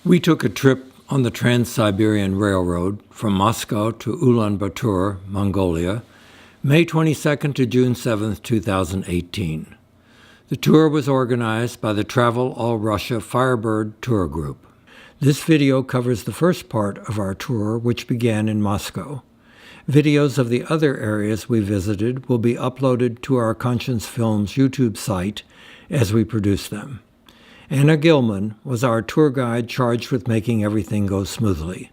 We took a trip on the Trans-Siberian Railroad from Moscow to Ulaanbaatar, Mongolia, May 22nd to June 7th, 2018. The tour was organized by the Travel All Russia Firebird Tour Group. This video covers the first part of our tour, which began in Moscow. Videos of the other areas we visited will be uploaded to our Conscience Films YouTube site as we produce them. Anna Gilman was our tour guide charged with making everything go smoothly.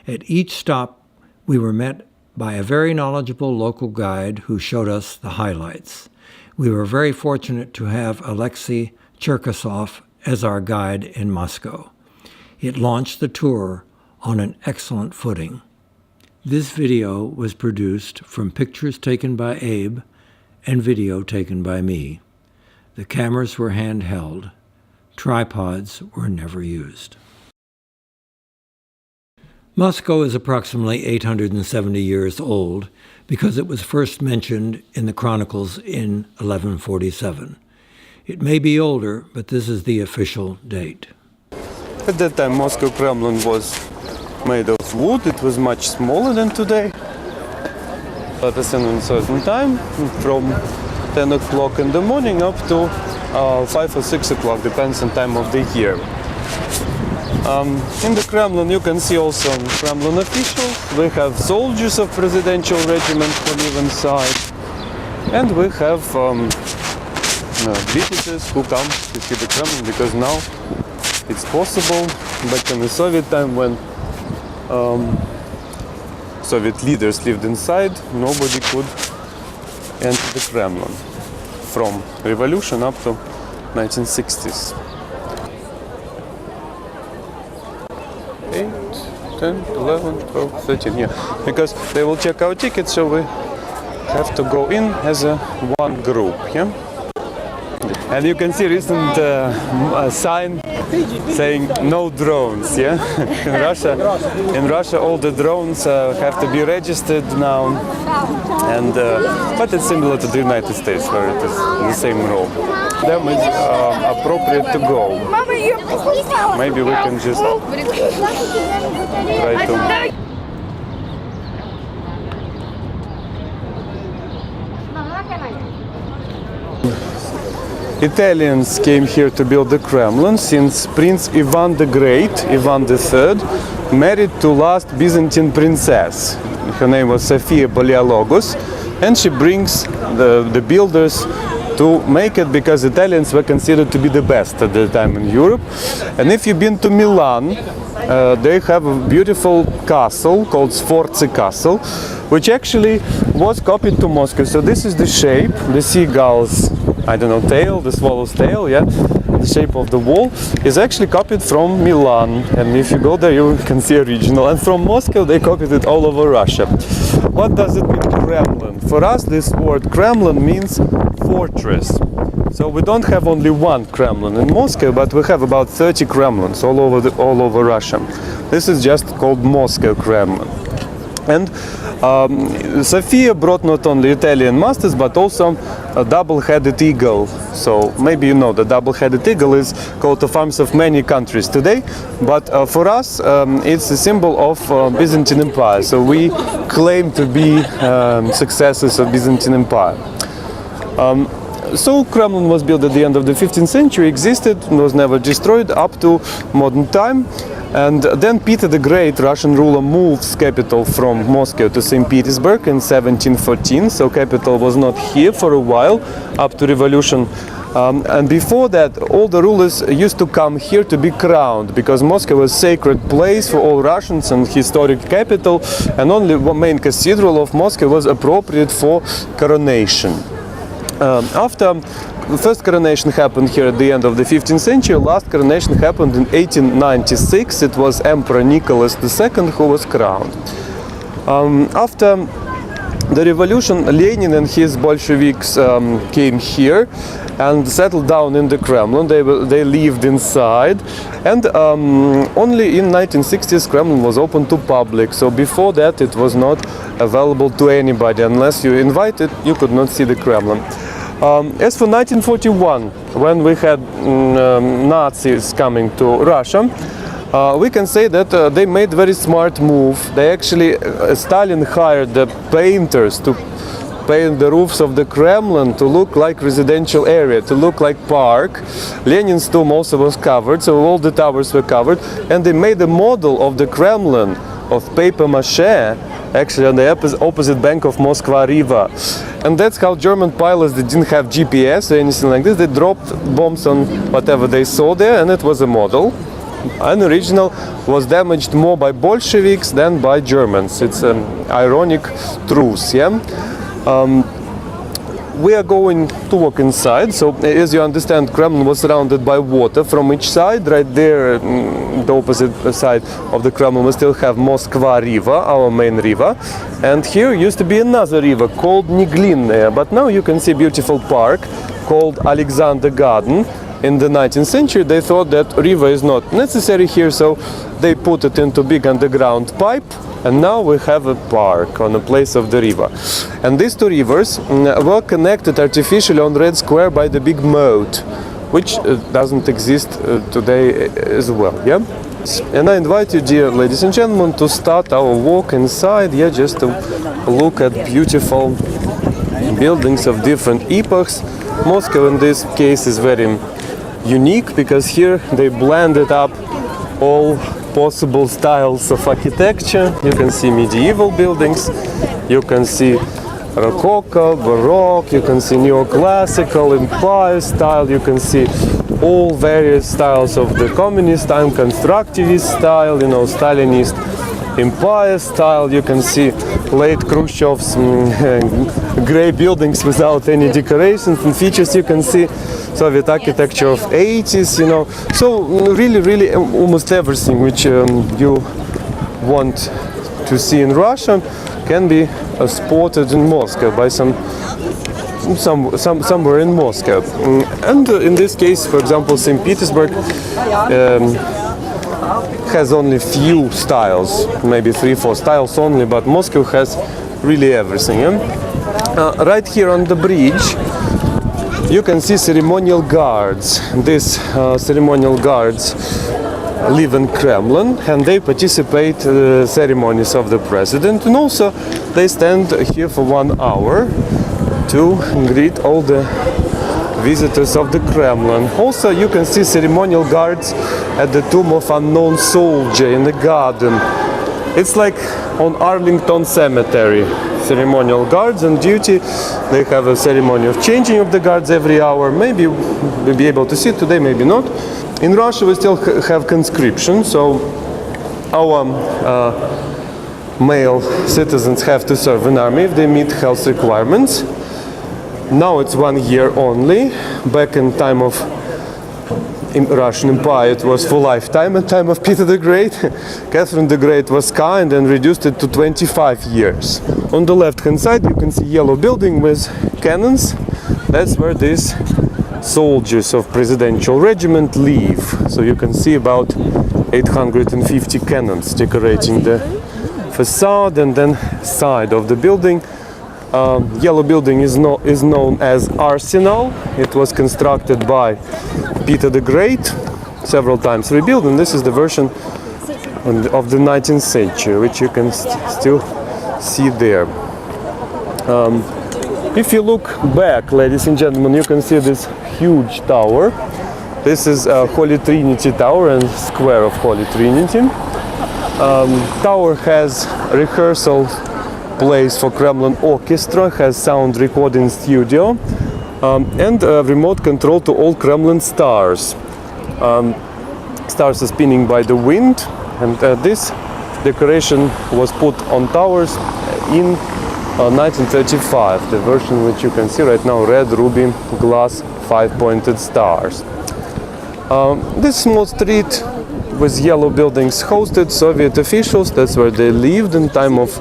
At each stop, we were met by a very knowledgeable local guide who showed us the highlights. We were very fortunate to have Alexei Cherkasov as our guide in Moscow. It launched the tour on an excellent footing. This video was produced from pictures taken by Abe and video taken by me. The cameras were handheld. Tripods were never used. Moscow is approximately 870 years old because it was first mentioned in the chronicles in 1147. It may be older, but this is the official date. At that time, Moscow Kremlin was made of wood. It was much smaller than today. At a certain time, from 10 o'clock in the morning up to 5 or 6 o'clock, depends on time of the year. In the Kremlin you can see also Kremlin officials. We have soldiers of presidential regiment who live inside, and we have visitors who come to see the Kremlin, because now it's possible. Back in the Soviet time, when Soviet leaders lived inside, nobody could enter the Kremlin from revolution up to 1960s. 8, 10, 11, 12, 13, yeah. Because they will check our tickets, so we have to go in as a one group, yeah? And you can see recent sign saying no drones, yeah? In Russia all the drones have to be registered now, and but it's similar to the United States, where it is the same rule. Them is appropriate to go. Maybe we can just try to. Italians came here to build the Kremlin since Prince Ivan the Great, Ivan III, married to last Byzantine princess. Her name was Sophia Palaiologos, and she brings the builders to make it because Italians were considered to be the best at the time in Europe. And if you've been to Milan, they have a beautiful castle called Sforza Castle, which actually was copied to Moscow. So this is the shape, the seagull's, I don't know, tail, the swallow's tail, yeah? The shape of the wall is actually copied from Milan, and if you go there you can see original. And from Moscow they copied it all over Russia. What does it mean, Kremlin? For us this word Kremlin means fortress. So we don't have only one Kremlin in Moscow, but we have about 30 Kremlins all over Russia. This is just called Moscow Kremlin. And Sophia brought not only Italian masters, but also a double-headed eagle. So maybe you know the double-headed eagle is coat of arms of many countries today, but for us it's a symbol of Byzantine Empire. So we claim to be successors of Byzantine Empire. So Kremlin was built at the end of the 15th century, existed, was never destroyed up to modern time. And then Peter the Great, Russian ruler, moved capital from Moscow to St. Petersburg in 1714. So capital was not here for a while, up to revolution. And before that, all the rulers used to come here to be crowned, because Moscow was a sacred place for all Russians and historic capital, and only one main cathedral of Moscow was appropriate for coronation. After the first coronation happened here at the end of the 15th century, last coronation happened in 1896. It was Emperor Nicholas II who was crowned. After the revolution, Lenin and his Bolsheviks came here and settled down in the Kremlin. They lived inside, and only in 1960s Kremlin was open to public. So before that it was not available to anybody. Unless you invited, you could not see the Kremlin. As for 1941, when we had Nazis coming to Russia, we can say that they made very smart move. They actually, Stalin hired the painters to paint the roofs of the Kremlin to look like residential area, to look like park. Lenin's tomb also was covered, so all the towers were covered, and they made a model of the Kremlin of paper mache, actually on the opposite bank of Moskva River. And that's how German pilots, they didn't have GPS or anything like this, they dropped bombs on whatever they saw there, and it was a model. An original was damaged more by Bolsheviks than by Germans. It's an ironic truth, yeah? We are going to walk inside. So as you understand, Kremlin was surrounded by water from each side. Right there, the opposite side of the Kremlin, we still have Moskva River, our main river. And here used to be another river called Neglинная. But now you can see a beautiful park called Alexander Garden. In the 19th century, they thought that river is not necessary here, so they put it into big underground pipe. And now we have a park on the place of the river. And these two rivers were connected artificially on Red Square by the big moat, which doesn't exist today as well, yeah? And I invite you, dear ladies and gentlemen, to start our walk inside, yeah, just to look at beautiful buildings of different epochs. Moscow in this case is very unique because here they blended up all possible styles of architecture. You can see medieval buildings, you can see Rococo, Baroque, you can see neoclassical, Empire style, you can see all various styles of the communist time, constructivist style, you know, Stalinist Empire style. You can see late Khrushchev's gray buildings without any decorations and features. You can see Soviet architecture of 80s, you know. So really almost everything which you want to see in Russia can be spotted in Moscow by somewhere in Moscow. And in this case, for example, St. Petersburg has only few styles, maybe 3-4 styles only, but Moscow has really everything. Right here on the bridge you can see ceremonial guards. These ceremonial guards live in Kremlin and they participate in the ceremonies of the president, and also they stand here for 1 hour to greet all the visitors of the Kremlin. Also you can see ceremonial guards at the tomb of unknown soldier in the garden. It's like on Arlington Cemetery. Ceremonial guards on duty. They have a ceremony of changing of the guards every hour. Maybe we'll be able to see it today, maybe not. In Russia we still have conscription, so our male citizens have to serve in army if they meet health requirements. Now it's 1 year only. Back in time of Russian Empire it was for lifetime. At time of Peter the Great, Catherine the Great was kind and reduced it to 25 years. On the left hand side you can see yellow building with cannons. That's where these soldiers of presidential regiment live. So you can see about 850 cannons decorating the facade and then side of the building. Yellow building is known as Arsenal. It was constructed by Peter the Great, several times rebuilt, and this is the version of the 19th century, which you can still see there. If you look back, ladies and gentlemen, you can see this huge tower. This is Holy Trinity Tower and Square of Holy Trinity. Tower has rehearsal place for Kremlin Orchestra, has sound recording studio, and remote control to all Kremlin stars. Stars are spinning by the wind, and this decoration was put on towers in 1935, the version which you can see right now, red, ruby, glass, 5-pointed stars. This small street with yellow buildings hosted Soviet officials. That's where they lived in time of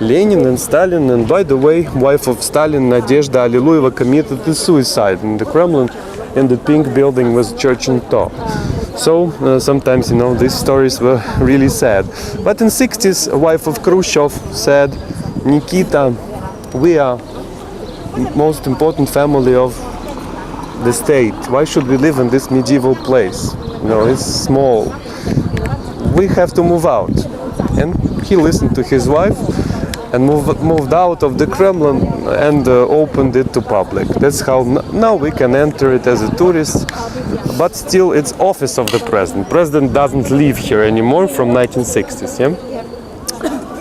Lenin and Stalin. And by the way, wife of Stalin, Nadezhda Alliluyeva, committed suicide in the Kremlin in the pink building with church on top. So sometimes, you know, these stories were really sad. But in 60s, a wife of Khrushchev said, Nikita, we are most important family of the state. Why should we live in this medieval place? You know, it's small. we have to move out. And he listened to his wife and moved out of the Kremlin and opened it to public. That's how now we can enter it as a tourist, but still it's office of the president. President doesn't live here anymore from 1960s. Yeah?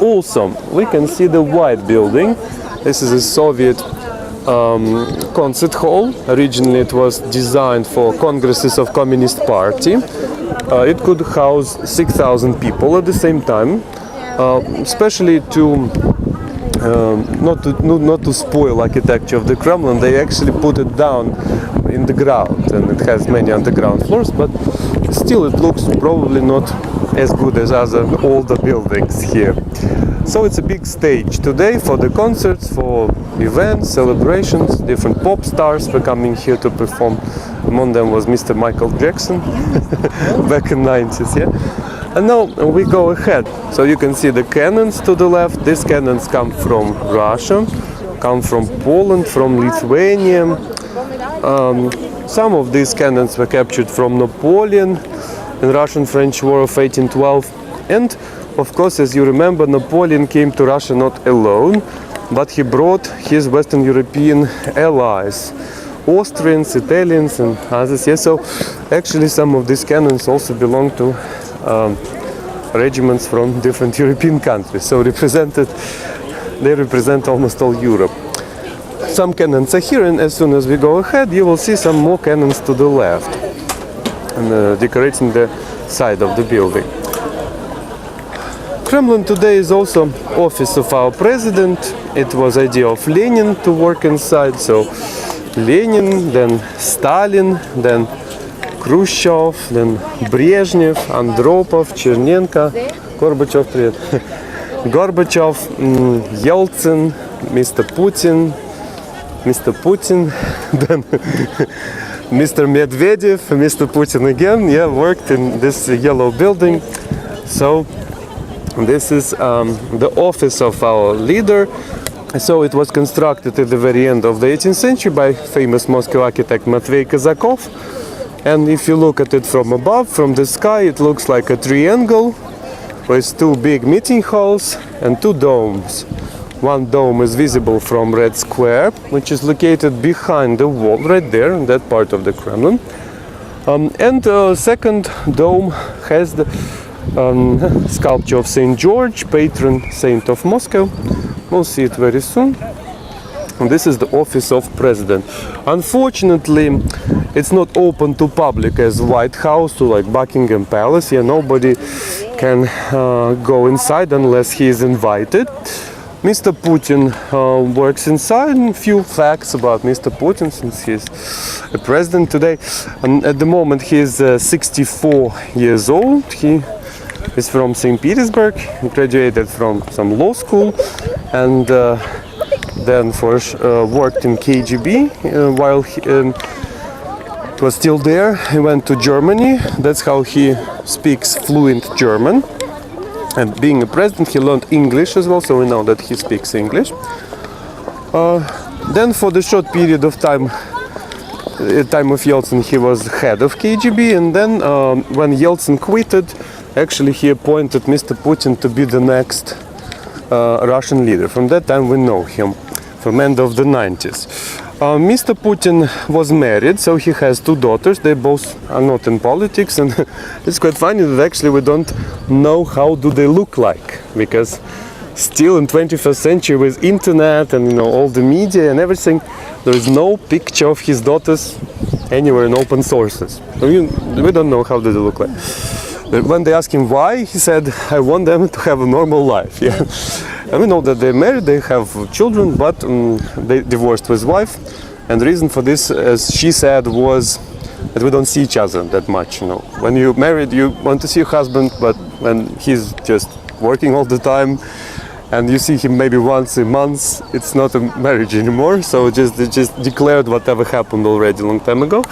Also, we can see the white building. This is a Soviet concert hall. Originally it was designed for congresses of Communist Party. It could house 6,000 people at the same time, especially to not to spoil architecture of the Kremlin. They actually put it down in the ground, and it has many underground floors, but still it looks probably not as good as other older buildings here. So it's a big stage today for the concerts, for events, celebrations. Different pop stars were coming here to perform. Among them was Mr. Michael Jackson back in 90s, yeah. And now we go ahead. So you can see the cannons to the left. These cannons come from Russia, come from Poland, from Lithuania. Some of these cannons were captured from Napoleon in Russian-French War of 1812. And of course, as you remember, Napoleon came to Russia not alone, but he brought his Western European allies, Austrians, Italians, and others. Yeah, so actually some of these cannons also belong to regiments from different European countries. So they represent almost all Europe. Some cannons are here, and as soon as we go ahead, you will see some more cannons to the left, and decorating the side of the building. Kremlin today is also office of our president. It was idea of Lenin to work inside, so Lenin, then Stalin, then Khrushchev, then Brezhnev, Andropov, Chernenko, Gorbachev, Yeltsin, Mr. Putin, then Mr. Medvedev, Mr. Putin again, yeah, worked in this yellow building. So this is the office of our leader. So it was constructed at the very end of the 18th century by famous Moscow architect Matvey Kazakov. And if you look at it from above, from the sky, it looks like a triangle with two big meeting halls and two domes. One dome is visible from Red Square, which is located behind the wall, right there, in that part of the Kremlin. And the second dome has the sculpture of St. George, patron saint of Moscow. We'll see it very soon. And this is the office of president. Unfortunately, it's not open to public as White House or like Buckingham Palace. Yeah, nobody can go inside unless he is invited. Mr. Putin works inside. And a few facts about Mr. Putin, since he's a president today. And at the moment, he is 64 years old. He is from St. Petersburg. He graduated from some law school, and then worked in KGB while he was still there. He went to Germany. That's how he speaks fluent German. And being a president, he learned English as well, so we know that he speaks English. Then for the short period of time, time of Yeltsin, he was head of KGB, and then when Yeltsin quitted, actually he appointed Mr. Putin to be the next Russian leader. From that time we know him, from end of the 90s. Mr. Putin was married, so he has two daughters. They both are not in politics, and it's quite funny that actually we don't know how do they look like, because still in 21st century with internet and all the media and everything, there is no picture of his daughters anywhere in open sources. So we don't know how do they look like. When they asked him why, he said, I want them to have a normal life. Yeah. And we know that they're married, they have children, but they divorced with his wife. And the reason for this, as she said, was that we don't see each other that much. When you're married, you want to see your husband, but when he's just working all the time, and you see him maybe once a month, it's not a marriage anymore. So they just declared whatever happened already a long time ago.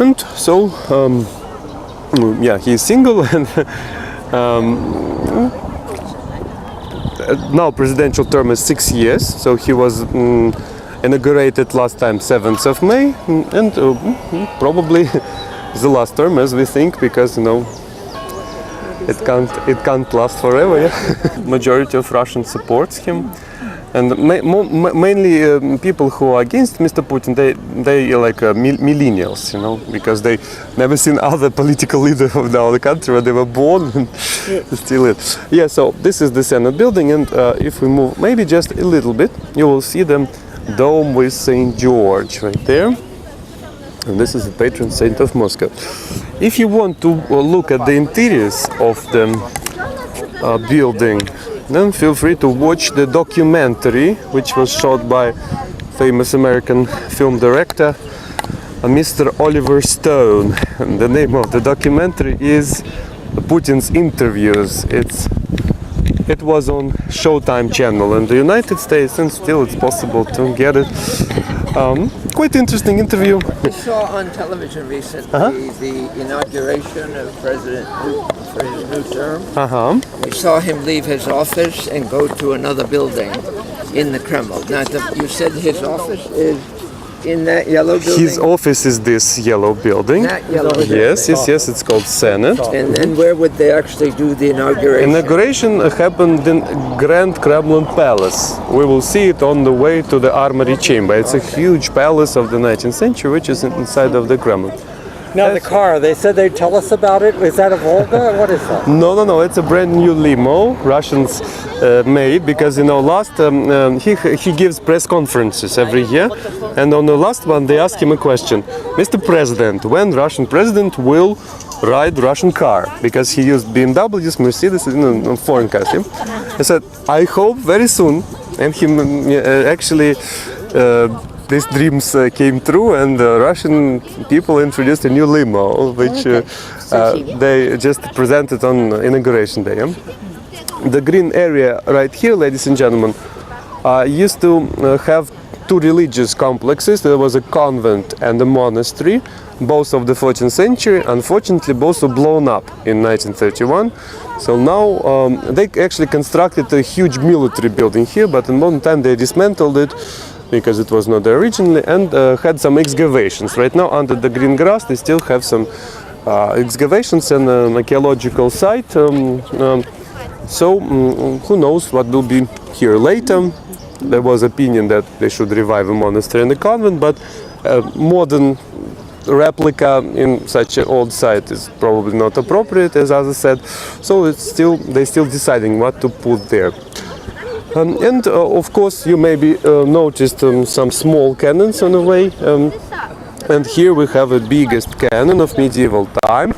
And so, yeah, he's single, and now presidential term is 6 years. So he was inaugurated last time 7th of May, and probably the last term, as we think, because it can't last forever. Yeah? Majority of Russians supports him. And mainly people who are against Mr. Putin, they like millennials, you know, because they never seen other political leader of the other country where they were born and still it. Yeah, so this is the Senate building, and if we move maybe just a little bit, you will see the dome with St. George right there. And this is the patron saint of Moscow. If you want to look at the interiors of the building, then feel free to watch the documentary which was shot by famous American film director Mr. Oliver Stone. And the name of the documentary is Putin's Interviews. It was on Showtime channel in the United States, and still it's possible to get it. Quite interesting interview. I saw on television recently the inauguration of President Putin for his new term. We saw him leave his office and go to another building in the Kremlin. Now, you said his office is in that yellow building? His office is this yellow building. That yellow building. Yes, it's called Senate. And where would they actually do the inauguration? Inauguration happened in Grand Kremlin Palace. We will see it on the way to the Armory Chamber. It's a huge palace of the 19th century, which is inside of the Kremlin. Now the car, they said they'd tell us about it. Is that a Volga? What is that? No, it's a brand new limo Russians made, because last he gives press conferences every year, and on the last one they ask him a question: Mr. President, when Russian president will ride Russian car? Because he used BMWs, Mercedes, foreign cars. He said, I hope very soon, and he actually. These dreams came true, and Russian people introduced a new limo, which they just presented on inauguration day. The green area right here, ladies and gentlemen, used to have two religious complexes. There was a convent and a monastery, both of the 14th century. Unfortunately, both were blown up in 1931. So now they actually constructed a huge military building here, but in modern time they dismantled it, because it was not there originally, and had some excavations. Right now, under the green grass, they still have some excavations and an archaeological site. So who knows what will be here later. There was opinion that they should revive a monastery and a convent, but modern replica in such an old site is probably not appropriate, as others said. So they're still deciding what to put there. And of course you maybe noticed some small cannons on the way, and here we have the biggest cannon of medieval time,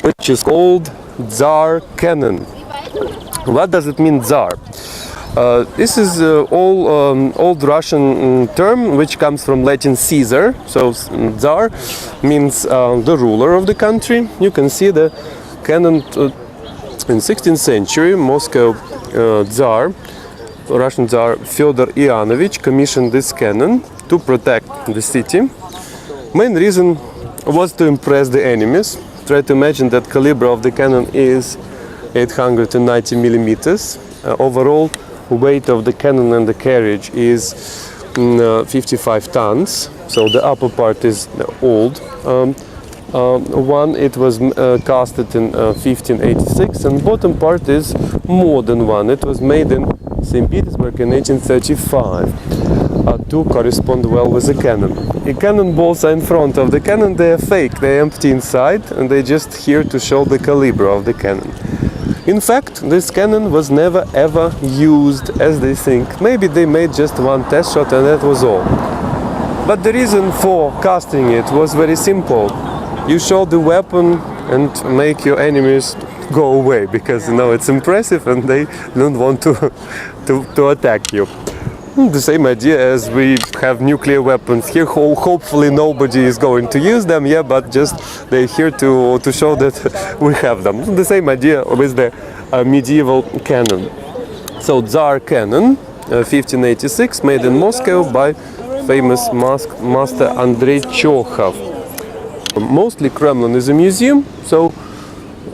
which is called Tsar Cannon. What does it mean, Tsar? This is old Russian term which comes from Latin Caesar. So Tsar means the ruler of the country. You can see the cannon in 16th century Moscow Tsar, Russian Tsar Fyodor Ivanovich commissioned this cannon to protect the city. Main reason was to impress the enemies. Try to imagine that caliber of the cannon is 890 millimeters. Overall weight of the cannon and the carriage is 55 tons. So the upper part is the old one. It was casted in 1586, and bottom part is modern one. It was made in St. Petersburg in 1835 to correspond well with the cannon. The cannonballs are in front of the cannon. They are fake, they are empty inside, and they're just here to show the caliber of the cannon. In fact, this cannon was never ever used as they think. Maybe they made just one test shot and that was all. But the reason for casting it was very simple. You show the weapon and make your enemies go away, because it's impressive and they don't want to attack you. The same idea as we have nuclear weapons here. Hopefully nobody is going to use them, but just they're here to show that we have them. The same idea with the medieval cannon. So Tsar Cannon, 1586, made in Moscow by famous master Andrei Chekhov. Mostly Kremlin is a museum, so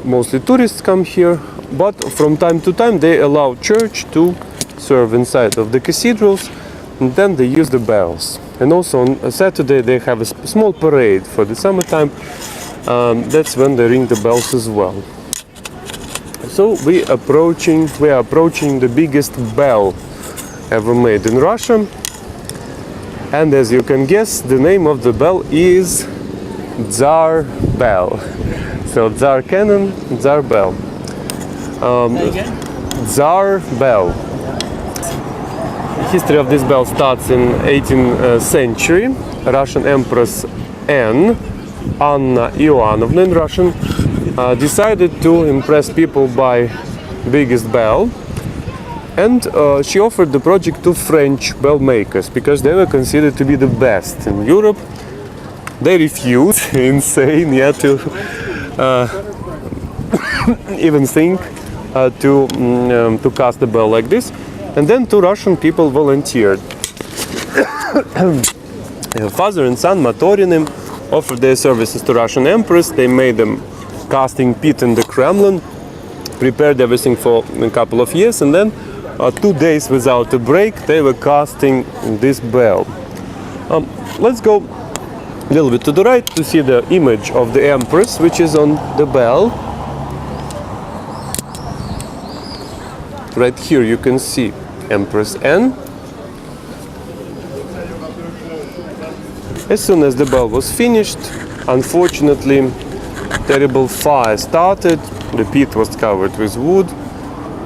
mostly tourists come here, but from time to time they allow church to serve inside of the cathedrals, and then they use the bells. And also on a Saturday they have a small parade for the summertime. That's when they ring the bells as well. So we are approaching the biggest bell ever made in Russia. And as you can guess, the name of the bell is Tsar Bell. So Tsar Cannon, Tsar Bell. Tsar Bell. The history of this bell starts in 18th century. Russian Empress Anna Ioannovna in Russian decided to impress people by biggest bell, and she offered the project to French bell makers because they were considered to be the best in Europe. They refused, insane, to even think to cast a bell like this. And then two Russian people volunteered. Father and son Motoriny offered their services to Russian Empress. They made them casting pit in the Kremlin, prepared everything for a couple of years, and then 2 days without a break they were casting this bell. Let's go a little bit to the right to see the image of the Empress, which is on the bell. Right here you can see Empress Anne. As soon as the bell was finished, unfortunately, terrible fire started. The pit was covered with wood,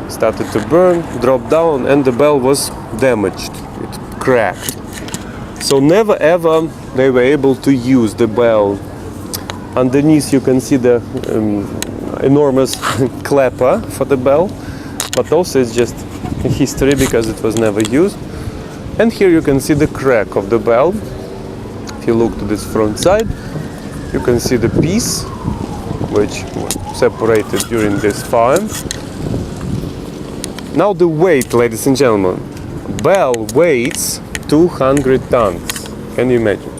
started to burn, dropped down, and the bell was damaged. It cracked. So never ever they were able to use the bell. Underneath you can see the enormous clapper for the bell, but also it's just history because it was never used. And here you can see the crack of the bell. If you look to this front side, you can see the piece which was separated during this fire. Now the weight, ladies and gentlemen. Bell weighs 200 tons. Can you imagine?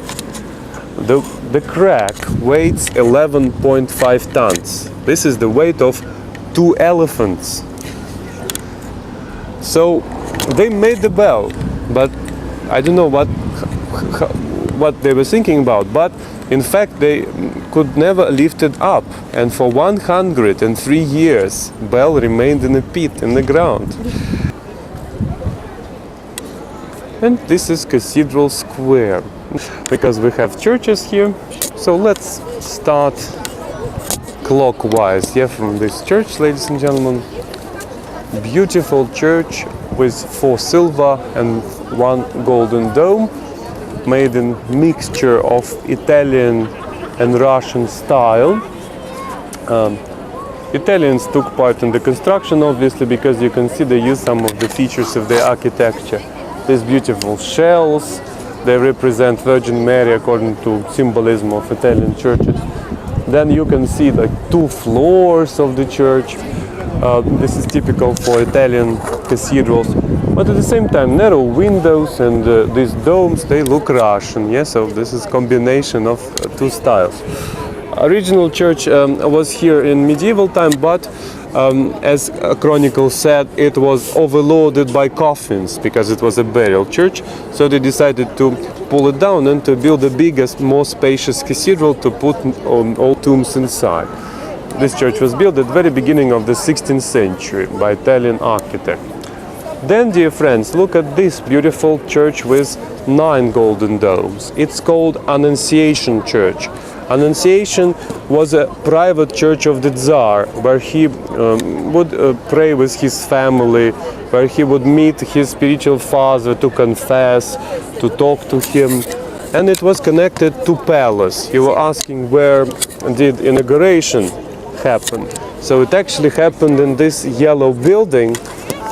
The crack weighs 11.5 tons. This is the weight of 2 elephants. So they made the bell, but I don't know what they were thinking about, but in fact they could never lift it up, and for 103 years bell remained in a pit in the ground. And this is Cathedral Square, because we have churches here. So let's start clockwise, from this church, ladies and gentlemen. Beautiful church with 4 silver and 1 golden dome, made in mixture of Italian and Russian style. Italians took part in the construction, obviously, because you can see they use some of the features of their architecture. These beautiful shells, they represent Virgin Mary according to symbolism of Italian churches. Then you can see the 2 floors of the church. This is typical for Italian cathedrals, but at the same time narrow windows and these domes, they look Russian. So this is combination of 2 styles. Original church was here in medieval time, but as a chronicle said, it was overloaded by coffins because it was a burial church. So they decided to pull it down and to build the biggest, more spacious cathedral to put all tombs inside. This church was built at the very beginning of the 16th century by Italian architect. Then, dear friends, look at this beautiful church with 9 golden domes. It's called Annunciation Church. Annunciation was a private church of the Tsar, where he would pray with his family, where he would meet his spiritual father to confess, to talk to him. And it was connected to palace. You were asking where did inauguration happen. So it actually happened in this yellow building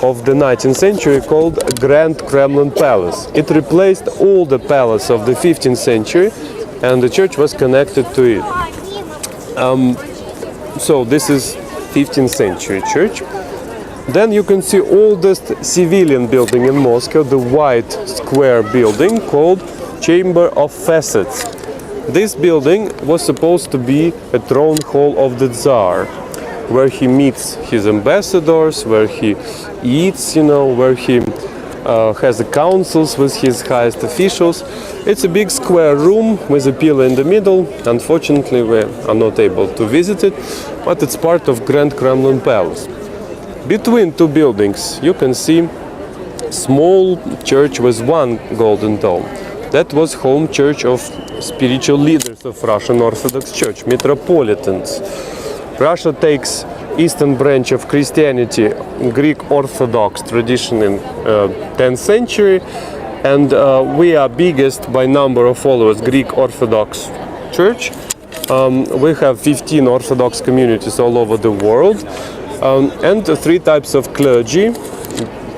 of the 19th century called Grand Kremlin Palace. It replaced all the palace of the 15th century, and the church was connected to it. So this is 15th century church. Then you can see oldest civilian building in Moscow, the white square building called Chamber of Facets. This building was supposed to be a throne hall of the Tsar, where he meets his ambassadors, where he eats, where he has councils with his highest officials. It's a big square room with a pillar in the middle. Unfortunately, we are not able to visit it, but it's part of Grand Kremlin Palace. Between two buildings, you can see small church with one golden dome. That was home church of spiritual leaders of Russian Orthodox Church, metropolitans. Russia takes eastern branch of Christianity, Greek Orthodox tradition in 10th century, and we are biggest by number of followers, Greek Orthodox Church. We have 15 Orthodox communities all over the world, and three types of clergy,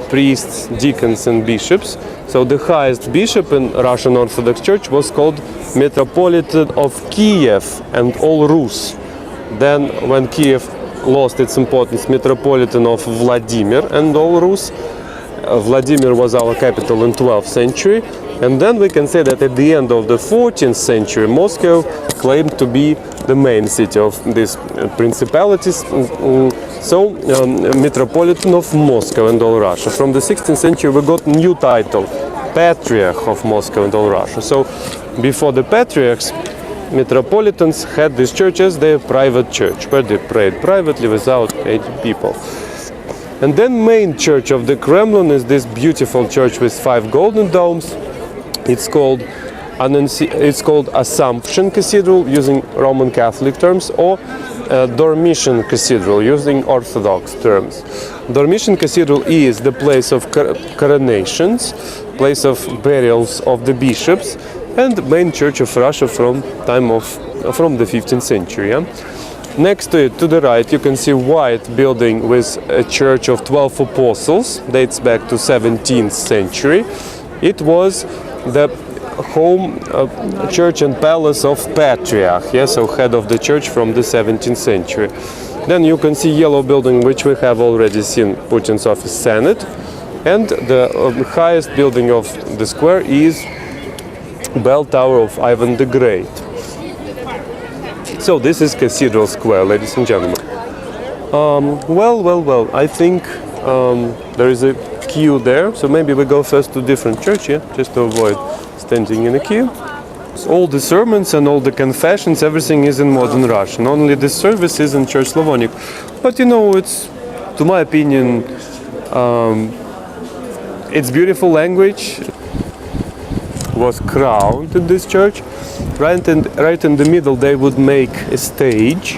priests, deacons, and bishops. So the highest bishop in Russian Orthodox Church was called Metropolitan of Kiev and all Rus. Then when Kiev lost its importance, Metropolitan of Vladimir and all Rus. Vladimir was our capital in 12th century. And then we can say that at the end of the 14th century, Moscow claimed to be the main city of these principalities. So, Metropolitan of Moscow and all Russia. From the 16th century, we got new title, Patriarch of Moscow and all Russia. So, before the patriarchs, metropolitans had this church as their private church, where they prayed privately without 80 people. And then main church of the Kremlin is this beautiful church with 5 golden domes. It's called Assumption Cathedral, using Roman Catholic terms, or Dormition Cathedral, using Orthodox terms. Dormition Cathedral is the place of coronations, place of burials of the bishops, and main church of Russia from the 15th century. Yeah? Next to it, to the right, you can see white building with a church of 12 apostles, dates back to 17th century. It was the home church and palace of Patriarch, so head of the church from the 17th century. Then you can see yellow building, which we have already seen, Putin's office, Senate. And the highest building of the square is Bell Tower of Ivan the Great. So this is Cathedral Square, ladies and gentlemen. Well, I think there is a queue there, so maybe we go first to different church, just to avoid standing in a queue. All the sermons and all the confessions, everything is in modern Russian. Only the service is in Church Slavonic. But it's, to my opinion, it's beautiful language. Was crowned in this church. Right in the middle, they would make a stage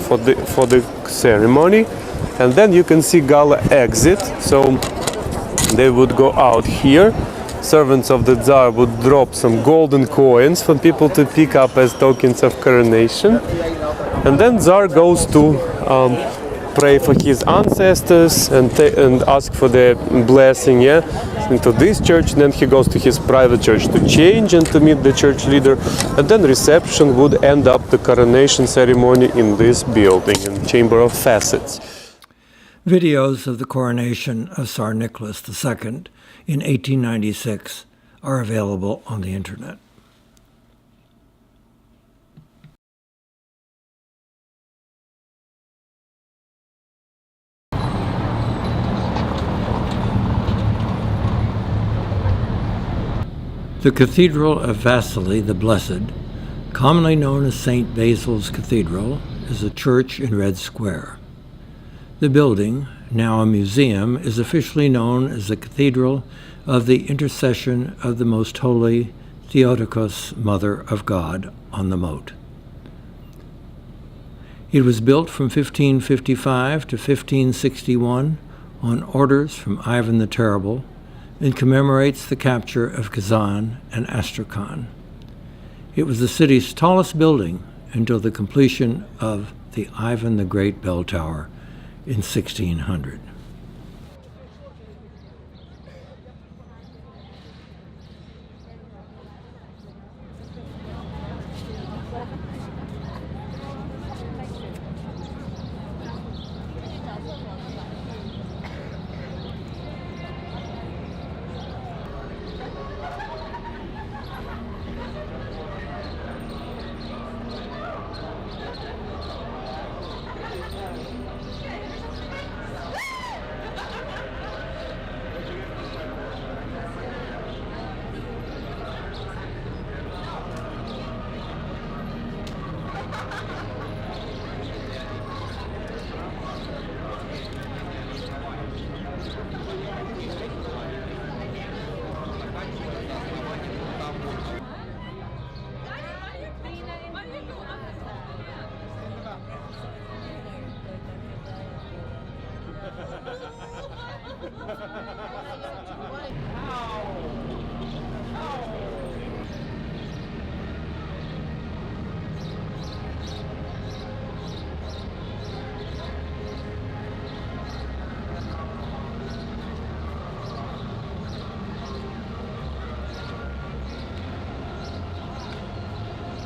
for the ceremony, and then you can see gala exit. So they would go out here. Servants of the Tsar would drop some golden coins for people to pick up as tokens of coronation, and then Tsar goes to pray for his ancestors and ask for their blessing, into this church. Then he goes to his private church to change and to meet the church leader, and then reception would end up the coronation ceremony in this building, in Chamber of Facets. Videos of the coronation of Tsar Nicholas II in 1896 are available on the internet. The Cathedral of Vassily the Blessed, commonly known as St. Basil's Cathedral, is a church in Red Square. The building, now a museum, is officially known as the Cathedral of the Intercession of the Most Holy Theotokos, Mother of God, on the Moat. It was built from 1555 to 1561 on orders from Ivan the Terrible, and commemorates the capture of Kazan and Astrakhan. It was the city's tallest building until the completion of the Ivan the Great Bell Tower in 1600.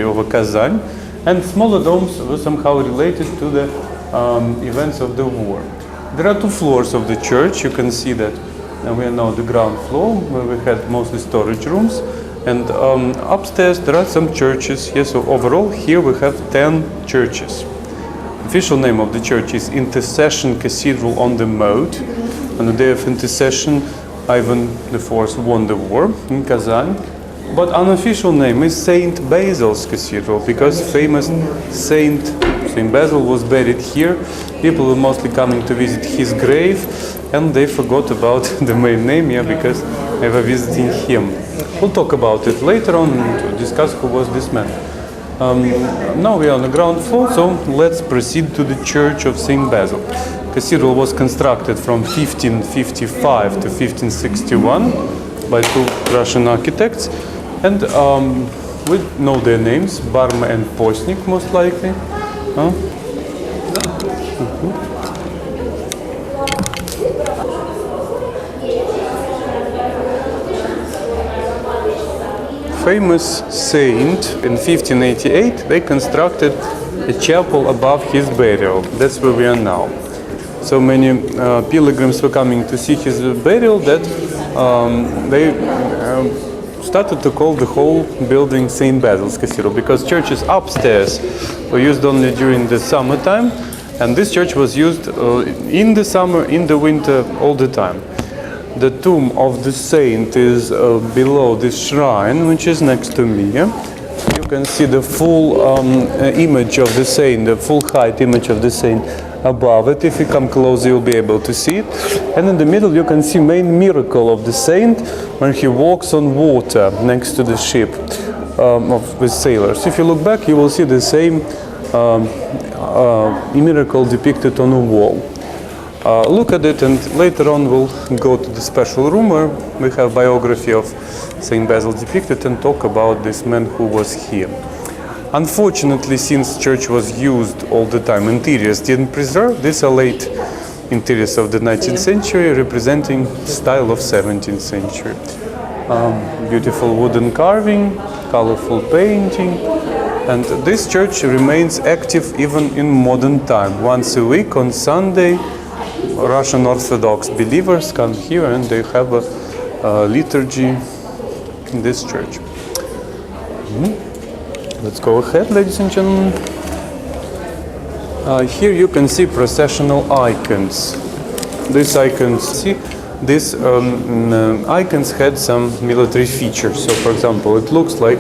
Over Kazan, and smaller domes were somehow related to the events of the war. There are two floors of the church. You can see that we are now the ground floor, where we had mostly storage rooms, and upstairs there are some churches. Yes, so overall here we have 10 churches. Official name of the church is Intercession Cathedral on the Moat. On the day of intercession, Ivan IV won the war in Kazan. But unofficial name is Saint Basil's Cathedral, because famous Saint Basil was buried here. People were mostly coming to visit his grave, and they forgot about the main name, because they were visiting him. We'll talk about it later on to discuss who was this man. Now we are on the ground floor, so let's proceed to the Church of Saint Basil. Cathedral was constructed from 1555 to 1561 by two Russian architects. And we know their names, Barma and Postnik, most likely. Famous saint, in 1588, they constructed a chapel above his burial. That's where we are now. So many pilgrims were coming to see his burial that they started to call the whole building St. Basil's Cathedral, because churches upstairs were used only during the summertime, and this church was used in the summer, in the winter, all the time. The tomb of the saint is below this shrine, which is next to me. You can see the full image of the saint, the full height image of the saint above it. If you come closer, you'll be able to see it. And in the middle, you can see main miracle of the saint when he walks on water next to the ship with sailors. If you look back, you will see the same miracle depicted on a wall. Look at it, and later on we'll go to the special room where we have biography of Saint Basil depicted and talk about this man who was here. Unfortunately, since church was used all the time, interiors didn't preserve. These are late interiors of the 19th century, representing style of 17th century. Beautiful wooden carving, colorful painting, and this church remains active even in modern time. Once a week on Sunday, Russian Orthodox believers come here and they have a liturgy in this church. Let's go ahead, ladies and gentlemen. Here you can see processional icons. These icons, see, these icons had some military features. So, for example, it looks like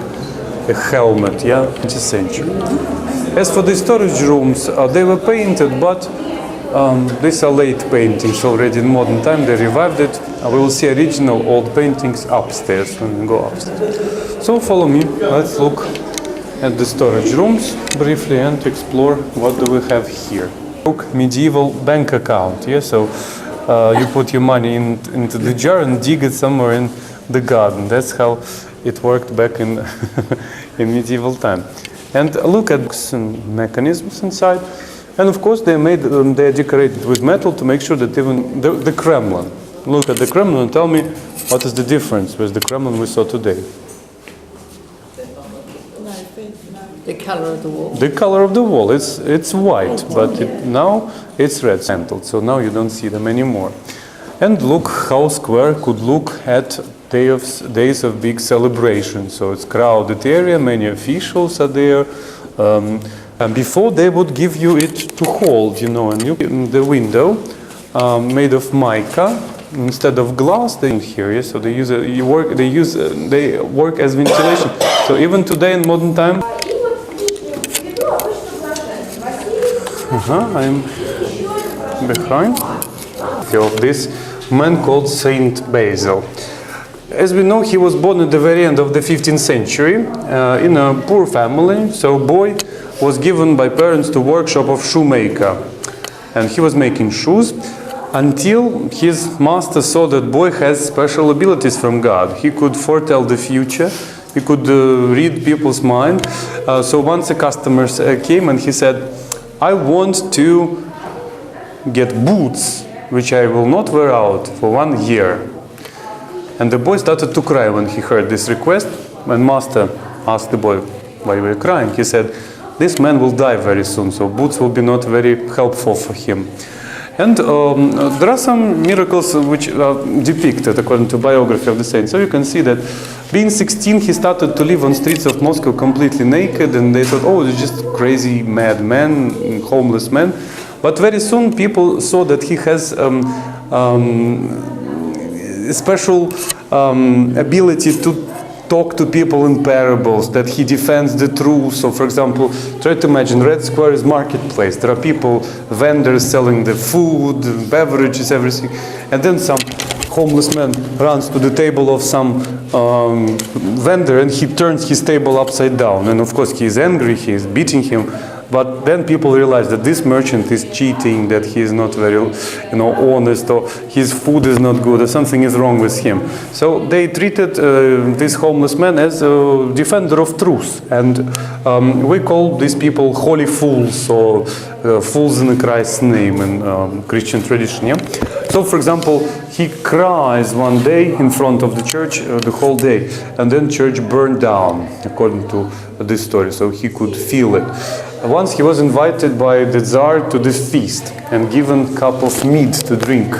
a helmet, 20th century. As for the storage rooms, they were painted, but these are late paintings already in modern time. They revived it. We will see original old paintings upstairs when we go upstairs. So follow me. Let's look at the storage rooms briefly and explore what do we have here. Look, medieval bank account. So you put your money into the jar and dig it somewhere in the garden. That's how it worked back in in medieval time. And look at some mechanisms inside. And of course they're decorated with metal to make sure that even the Kremlin. Look at the Kremlin and tell me what is the difference with the Kremlin we saw today. The color of the wall. The color of the wall, it's white, but now it's red scented, so now you don't see them anymore. And look how square could look at days of big celebration. So it's crowded area, many officials are there. And before they would give you it to hold, and the window made of mica instead of glass. They here, so they work as ventilation. So even today in modern time. I'm behind of this man called Saint Basil. As we know, he was born at the very end of the 15th century in a poor family. So boy was given by parents to workshop of shoemaker, and he was making shoes. until his master saw that boy has special abilities from God. He could foretell the future. He could read people's mind. So once a customer came and he said, I want to get boots which I will not wear out for 1 year. And the boy started to cry when he heard this request. When master asked the boy, why were you crying? He said, this man will die very soon, so boots will be not very helpful for him. And there are some miracles which are depicted according to biography of the saint. So you can see that being 16, he started to live on streets of Moscow completely naked, and they thought, oh, he's just crazy mad man, homeless man. But very soon people saw that he has a special ability to talk to people in parables, that he defends the truth. So for example, try to imagine Red Square is marketplace. There are people, vendors selling the food, beverages, everything. And then some homeless man runs to the table of some vendor and he turns his table upside down. And of course he is angry, he is beating him. But then people realize that this merchant is cheating, that he is not very, honest, or his food is not good, or something is wrong with him. So they treated this homeless man as a defender of truth, and we call these people holy fools, or fools in Christ's name in Christian tradition. Yeah? So, for example, he cries one day in front of the church the whole day, and then church burned down, according to this story. So he could feel it. Once he was invited by the Tsar to the feast and given a cup of mead to drink.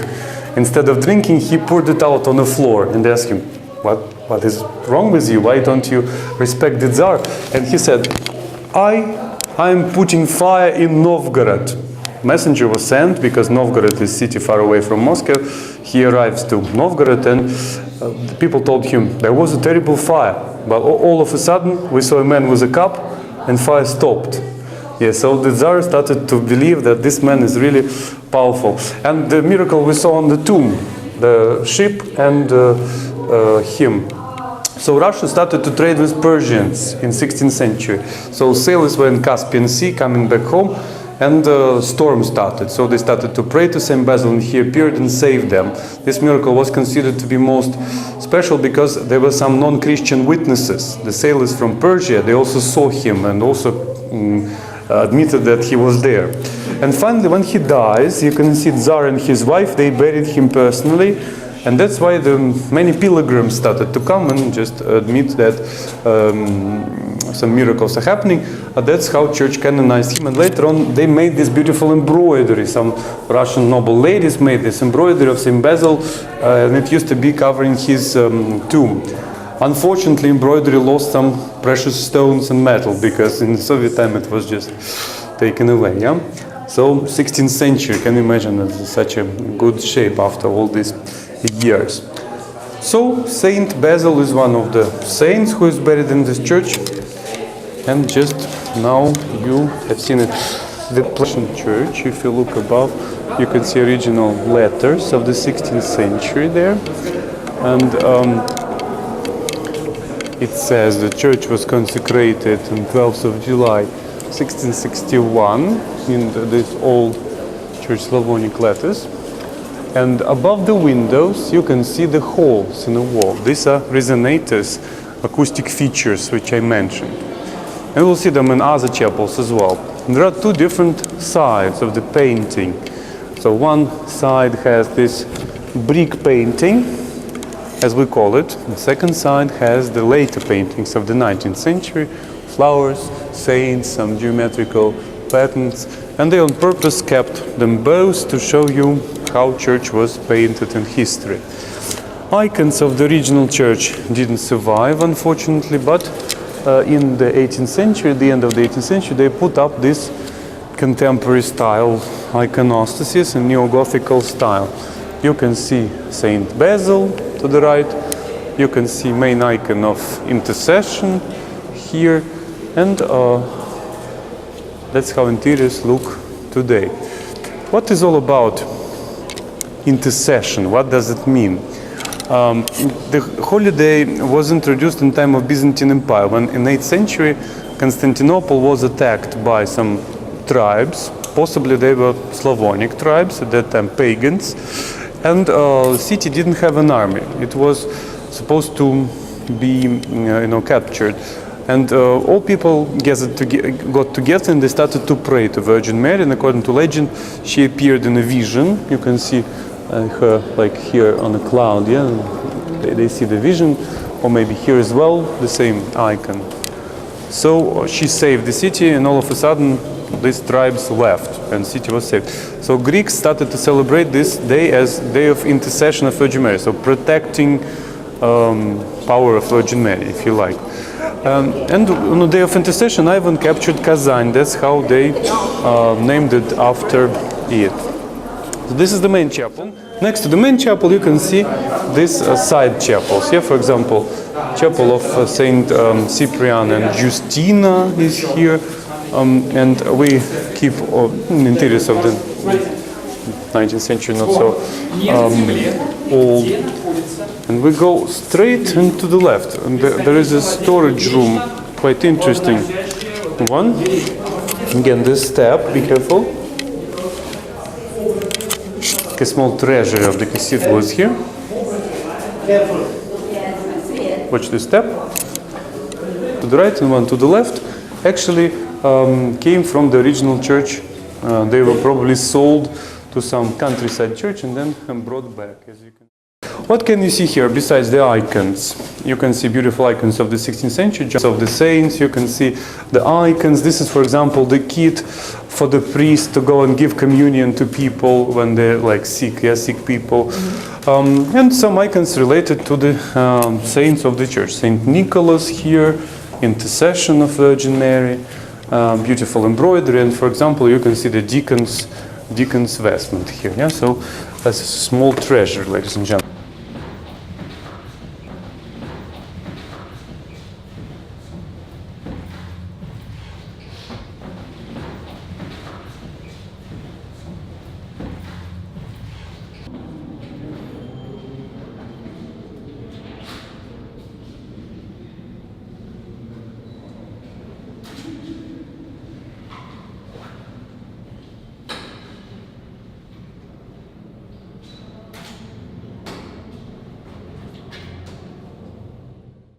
Instead of drinking, he poured it out on the floor and asked him, what is wrong with you? Why don't you respect the Tsar? And he said, I'm putting fire in Novgorod. Messenger was sent because Novgorod is a city far away from Moscow. He arrives to Novgorod and the people told him there was a terrible fire. But all of a sudden we saw a man with a cup and fire stopped. Yeah, so the Tsar started to believe that this man is really powerful. And the miracle we saw on the tomb, the ship and him. So Russia started to trade with Persians in 16th century. So sailors were in Caspian Sea coming back home and the storm started. So they started to pray to St. Basil and he appeared and saved them. This miracle was considered to be most special because there were some non-Christian witnesses. The sailors from Persia, they also saw him and also admitted that he was there. And finally, when he dies, you can see Tsar and his wife, they buried him personally. And that's why the many pilgrims started to come and just admit that some miracles are happening. That's how church canonized him. And later on, they made this beautiful embroidery. Some Russian noble ladies made this embroidery of St. Basil, and it used to be covering his tomb. Unfortunately, embroidery lost some precious stones and metal because in the Soviet time it was just taken away. Yeah? So 16th century, can you imagine, it's such a good shape after all these years. So Saint Basil is one of the saints who is buried in this church, and just now you have seen it. The Patron church, if you look above, you can see original letters of the 16th century there, and it says the church was consecrated on 12th of July 1661 in these old church Slavonic letters. And above the windows you can see the holes in the wall. These are resonators, acoustic features which I mentioned. And we'll see them in other chapels as well. And there are two different sides of the painting. So one side has this brick painting, as we call it. The second side has the later paintings of the 19th century, flowers, saints, some geometrical patterns, and they on purpose kept them both to show you how church was painted in history. Icons of the original church didn't survive, unfortunately, but in the 18th century, the end of the 18th century, they put up this contemporary style iconostasis and neo-Gothical style. You can see Saint Basil to the right, you can see main icon of intercession here, and that's how interiors look today. What is all about intercession? What does it mean? The holiday was introduced in time of Byzantine Empire, when in 8th century Constantinople was attacked by some tribes possibly they were Slavonic tribes at that time, pagans, and the city didn't have an army. It was supposed to be captured, and all people got together and they started to pray to Virgin Mary. And according to legend, she appeared in a vision. You can see her like here on a cloud. Yeah, they see the vision, or maybe here as well, the same icon. So she saved the city, and all of a sudden these tribes left and the city was saved. So Greeks started to celebrate this day as Day of Intercession of Virgin Mary, so protecting power of Virgin Mary, if you like. And on the Day of Intercession, Ivan captured Kazan. That's how they named it after it. So this is the main chapel. Next to the main chapel, you can see these side chapels. Here, for example, chapel of Saint Cyprian and Justina is here, and we keep interiors of the 19th century, not so old. And we go straight and to the left, and there is a storage room, quite interesting one. Again, this step, be careful. A small treasure of the cathedral was here. Watch this step. To the right and one to the left. Actually came from the original church. They were probably sold to some countryside church and then brought back. As you can. What can you see here besides the icons? You can see beautiful icons of the 16th century, of the saints. You can see the icons. This is, for example, the kit for the priest to go and give communion to people when they're like sick, sick people. And some icons related to the saints of the church. Saint Nicholas here, Intercession of Virgin Mary, beautiful embroidery. And for example, you can see the deacon's vestment here. Yeah, so that's a small treasure, ladies and gentlemen.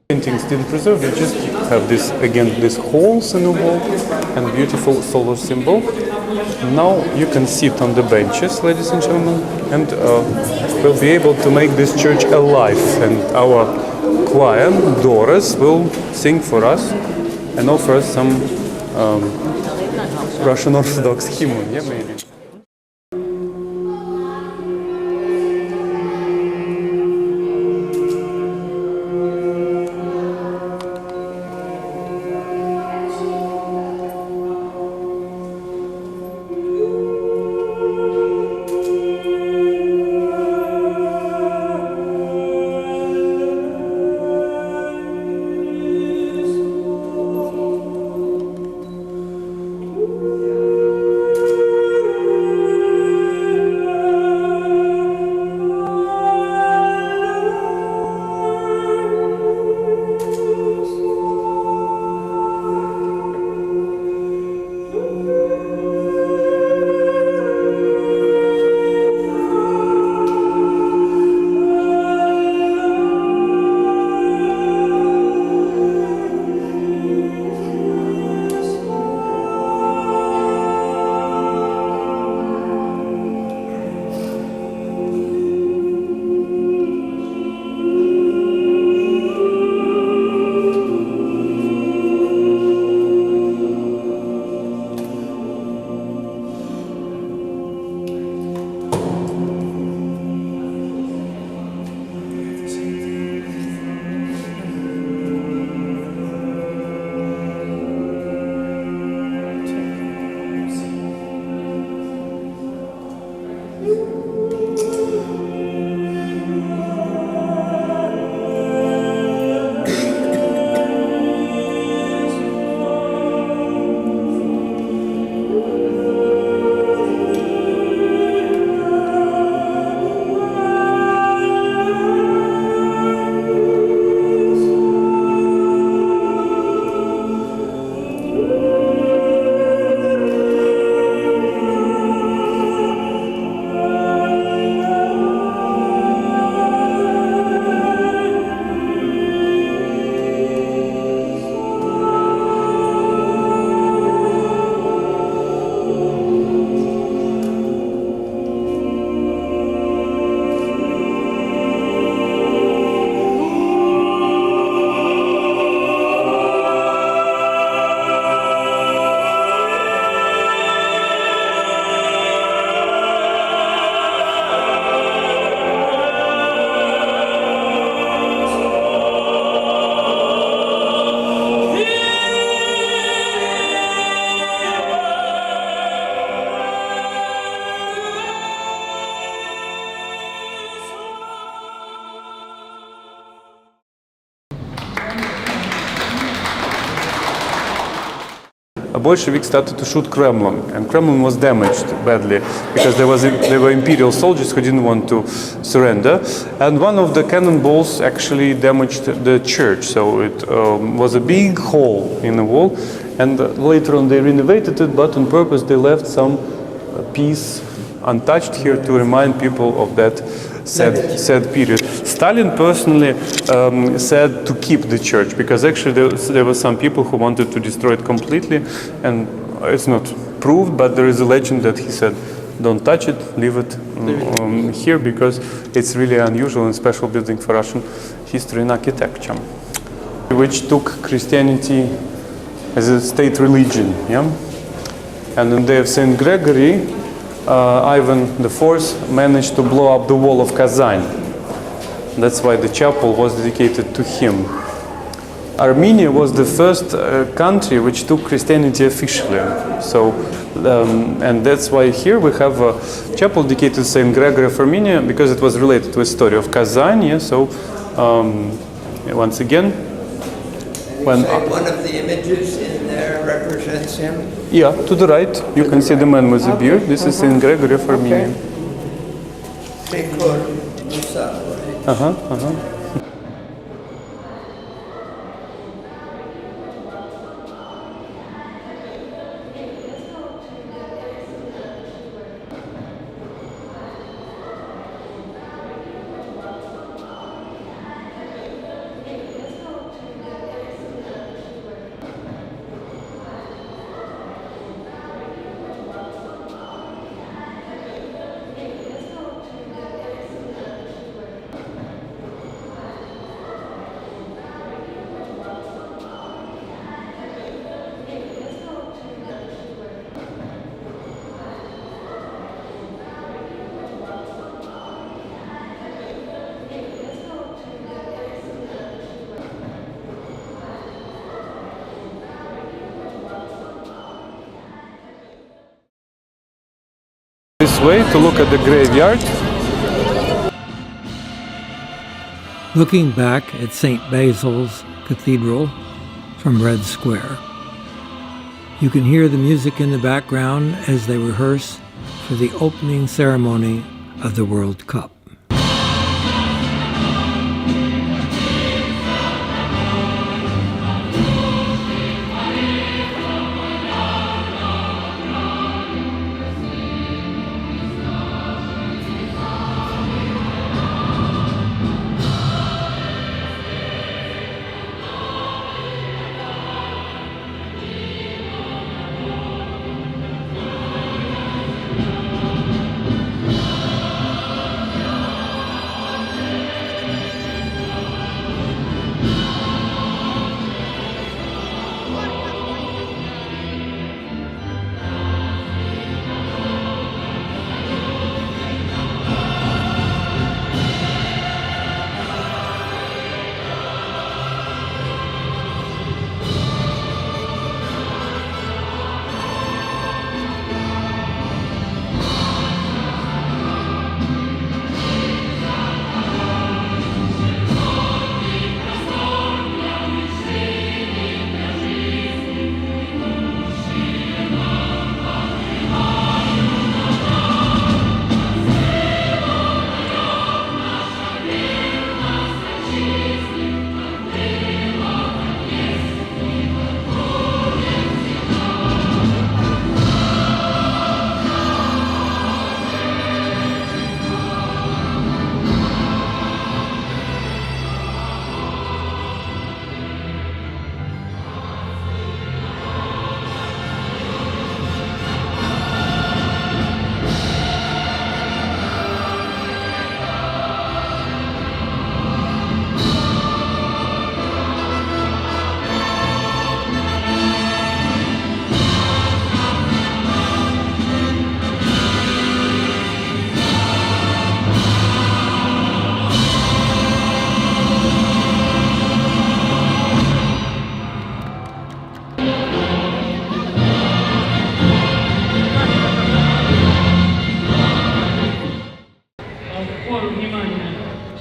Paintings didn't preserve, they just have this, again, these holes in the wall and beautiful solar symbol. Now you can sit on the benches, ladies and gentlemen, and we'll be able to make this church alive. And our choir, Doris, will sing for us and offer us some Russian Orthodox hymn, yeah, maybe. Bolsheviks started to shoot Kremlin, and Kremlin was damaged badly because there were imperial soldiers who didn't want to surrender, and one of the cannonballs actually damaged the church, so it was a big hole in the wall, and later on they renovated it, but on purpose they left some piece untouched here to remind people of that sad period. Stalin personally said to keep the church because actually there were some people who wanted to destroy it completely, and it's not proved, but there is a legend that he said, don't touch it, leave it here because it's really unusual and special building for Russian history and architecture, which took Christianity as a state religion. Yeah? And on the day of St. Gregory, Ivan IV managed to blow up the wall of Kazan. That's why the chapel was dedicated to him. Armenia was the first country which took Christianity officially. So, and that's why here we have a chapel dedicated to St. Gregory of Armenia because it was related to a story of Kazan. Yeah? So, once again, when one of the images in there represents him? Yeah, to the right, you can see the man with the beard. This is St. Gregory of Armenia. This way to look at the graveyard. Looking back at St. Basil's Cathedral from Red Square, you can hear the music in the background as they rehearse for the opening ceremony of the World Cup.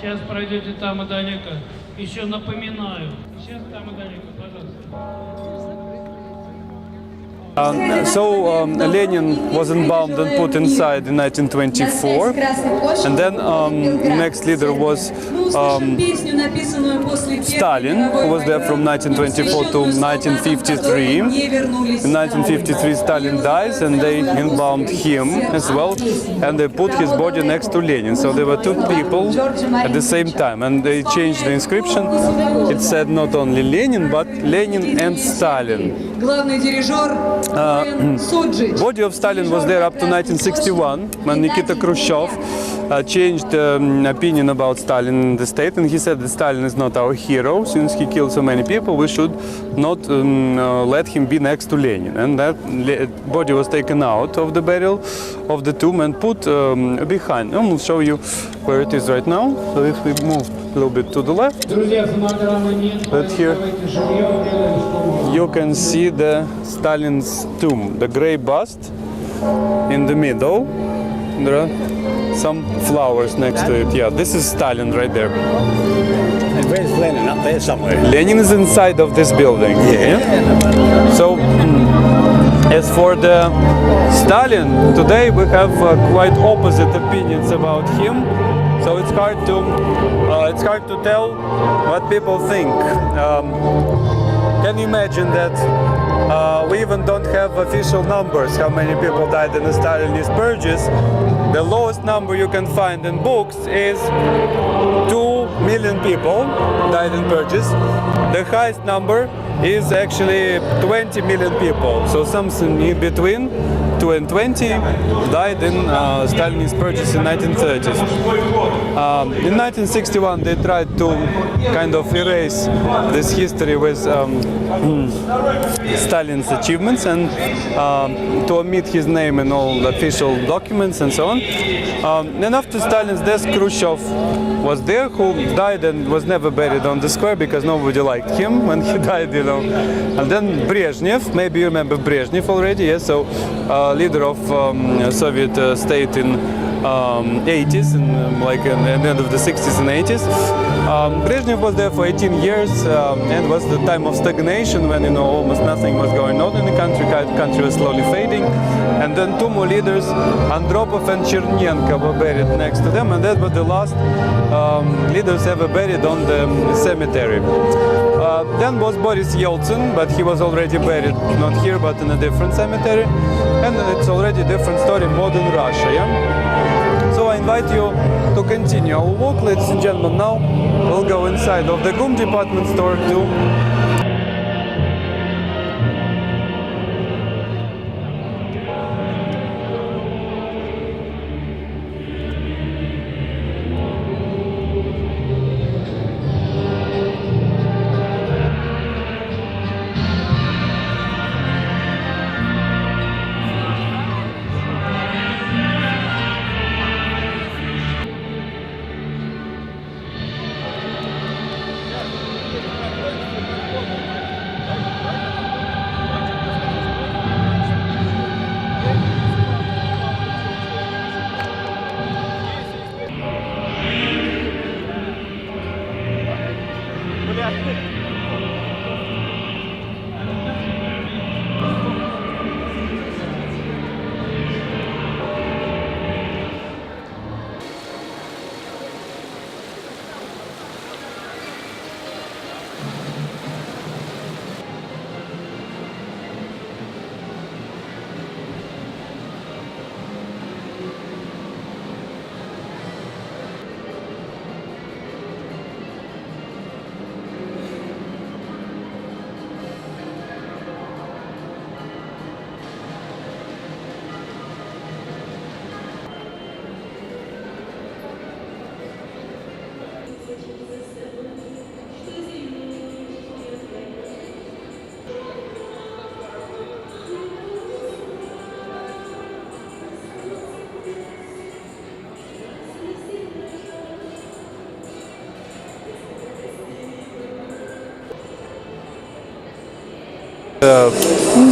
Сейчас пройдете там и далеко. Еще напоминаю. Сейчас там и далеко, пожалуйста. So Lenin was embalmed and put inside in 1924, and then next leader was Stalin, who was there from 1924 to 1953. In 1953 Stalin dies, and they embalmed him as well, and they put his body next to Lenin. So there were two people at the same time, and they changed the inscription. It said not only Lenin, but Lenin and Stalin. Body of Stalin was there up to 1961, when Nikita Khrushchev changed opinion about Stalin in the state, and he said that Stalin is not our hero. Since he killed so many people, we should not let him be next to Lenin. And that body was taken out of the burial of the tomb and put behind. And we'll show you where it is right now. So if we move a little bit to the left, but here you can see the Stalin's tomb, the grey bust in the middle. There are some flowers next to it. Yeah, this is Stalin right there. And where's Lenin? Up there somewhere. Lenin is inside of this building. Yeah. So, as for the Stalin, today we have quite opposite opinions about him. So it's hard to tell what people think. Can you imagine that we even don't have official numbers how many people died in the Stalinist purges? The lowest number you can find in books is 2 million people died in purges. The highest number is actually 20 million people. So something in between 2 and 20 died in Stalinist purges in 1930s. In 1961 they tried to kind of erase this history with Stalin's achievements and to omit his name in all official documents and so on. And after Stalin's death, Khrushchev was there, who died and was never buried on the square because nobody liked him when he died, you know. And then Brezhnev, maybe you remember Brezhnev already, yes, so leader of Soviet state in 80s and like in the end of the 60s and 80s. Brezhnev was there for 18 years and was the time of stagnation when, you know, almost nothing was going on in the country. Country was slowly fading. And then two more leaders, Andropov and Chernenko, were buried next to them, and that were the last leaders ever buried on the cemetery. Then was Boris Yeltsin, but he was already buried, not here, but in a different cemetery. And it's already a different story, modern Russia, yeah? So I invite you to continue our walk, ladies and gentlemen. Now we'll go inside of the GUM department store too.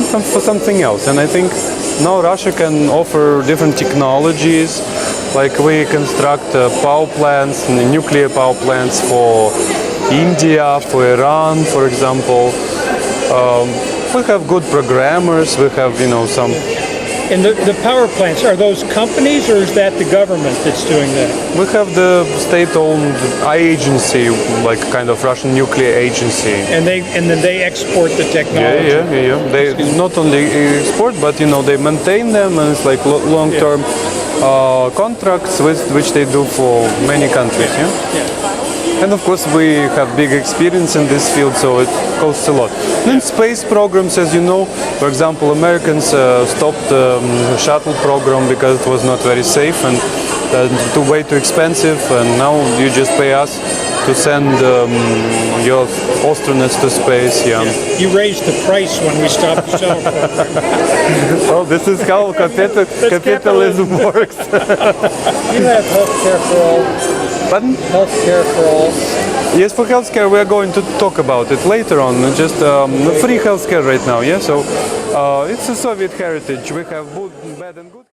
For something else, and I think now Russia can offer different technologies, like we construct power plants, nuclear power plants for India, for Iran, for example, We have good programmers. We have, some. And the power plants, are those companies or is that the government that's doing that? We have the state-owned agency, like kind of Russian nuclear agency. And then they export the technology. Yeah. They not only export, but they maintain them, and it's like long-term contracts which they do for many countries. And of course we have big experience in this field, so it costs a lot. Then space programs, as you know, for example, Americans stopped the shuttle program because it was not very safe and way too expensive, and now you just pay us to send your astronauts to space. You raised the price when we stopped the shuttle program. Well, this is how capitalism works. You have healthcare for all. Pardon? Healthcare for all. Yes, for healthcare we are going to talk about it later on. Just free healthcare right now. So it's a Soviet heritage. We have bad and good.